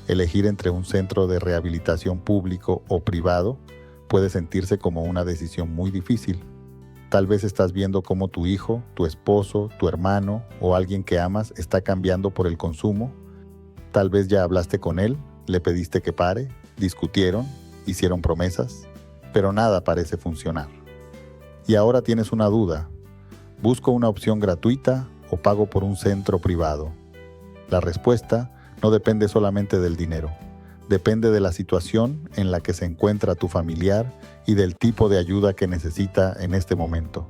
Elegir entre un centro de rehabilitación público o privado puede sentirse como una decisión muy difícil. Tal vez estás viendo cómo tu hijo, tu esposo, tu hermano o alguien que amas está cambiando por el consumo. Tal vez ya hablaste con él, le pediste que pare, discutieron, hicieron promesas, pero nada parece funcionar. Y ahora tienes una duda. ¿Busco una opción gratuita o pago por un centro privado? La respuesta no depende solamente del dinero. Depende de la situación en la que se encuentra tu familiar y del tipo de ayuda que necesita en este momento.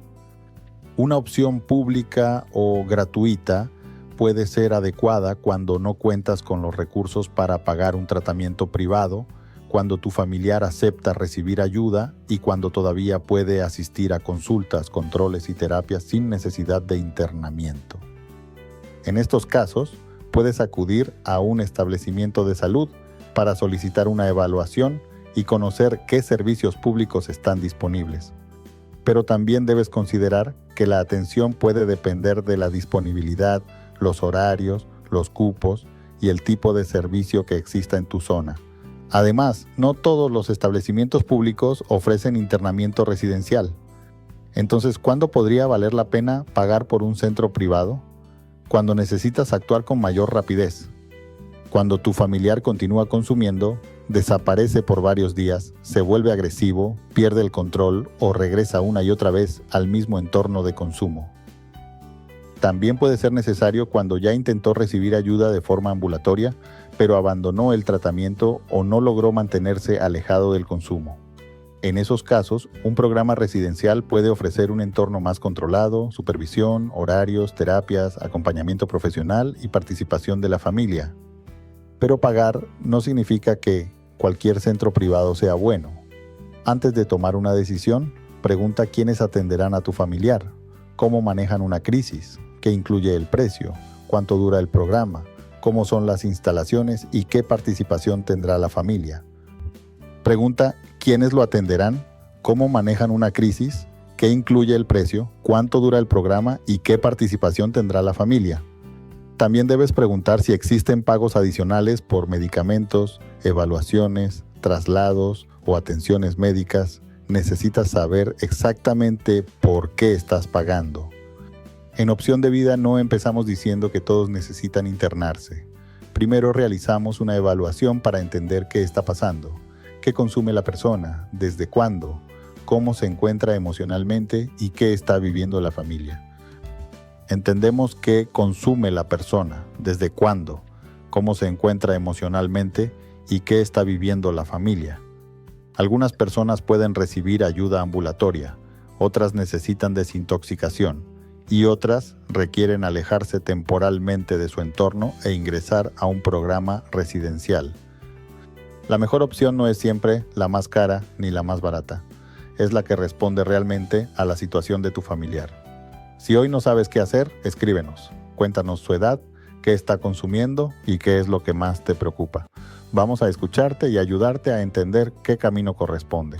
Una opción pública o gratuita puede ser adecuada cuando no cuentas con los recursos para pagar un tratamiento privado, cuando tu familiar acepta recibir ayuda y cuando todavía puede asistir a consultas, controles y terapias sin necesidad de internamiento. En estos casos, puedes acudir a un establecimiento de salud para solicitar una evaluación y conocer qué servicios públicos están disponibles. Pero también debes considerar que la atención puede depender de la disponibilidad, los horarios, los cupos y el tipo de servicio que exista en tu zona. Además, no todos los establecimientos públicos ofrecen internamiento residencial. Entonces, ¿cuándo podría valer la pena pagar por un centro privado? Cuando necesitas actuar con mayor rapidez. Cuando tu familiar continúa consumiendo, desaparece por varios días, se vuelve agresivo, pierde el control o regresa una y otra vez al mismo entorno de consumo. También puede ser necesario cuando ya intentó recibir ayuda de forma ambulatoria, pero abandonó el tratamiento o no logró mantenerse alejado del consumo. En esos casos, un programa residencial puede ofrecer un entorno más controlado, supervisión, horarios, terapias, acompañamiento profesional y participación de la familia. Pero pagar no significa que cualquier centro privado sea bueno. Antes de tomar una decisión, pregunta quiénes atenderán a tu familiar, cómo manejan una crisis, qué incluye el precio, cuánto dura el programa, cómo son las instalaciones y qué participación tendrá la familia. Pregunta quiénes lo atenderán, cómo manejan una crisis, qué incluye el precio, cuánto dura el programa y qué participación tendrá la familia. También debes preguntar si existen pagos adicionales por medicamentos, evaluaciones, traslados o atenciones médicas. Necesitas saber exactamente por qué estás pagando. En Opción de Vida no empezamos diciendo que todos necesitan internarse. Primero realizamos una evaluación para entender qué está pasando, qué consume la persona, desde cuándo, cómo se encuentra emocionalmente y qué está viviendo la familia. Entendemos qué consume la persona, desde cuándo, cómo se encuentra emocionalmente y qué está viviendo la familia. Algunas personas pueden recibir ayuda ambulatoria, otras necesitan desintoxicación y otras requieren alejarse temporalmente de su entorno e ingresar a un programa residencial. La mejor opción no es siempre la más cara ni la más barata, es la que responde realmente a la situación de tu familiar. Si hoy no sabes qué hacer, escríbenos. Cuéntanos su edad, qué está consumiendo y qué es lo que más te preocupa. Vamos a escucharte y ayudarte a entender qué camino corresponde.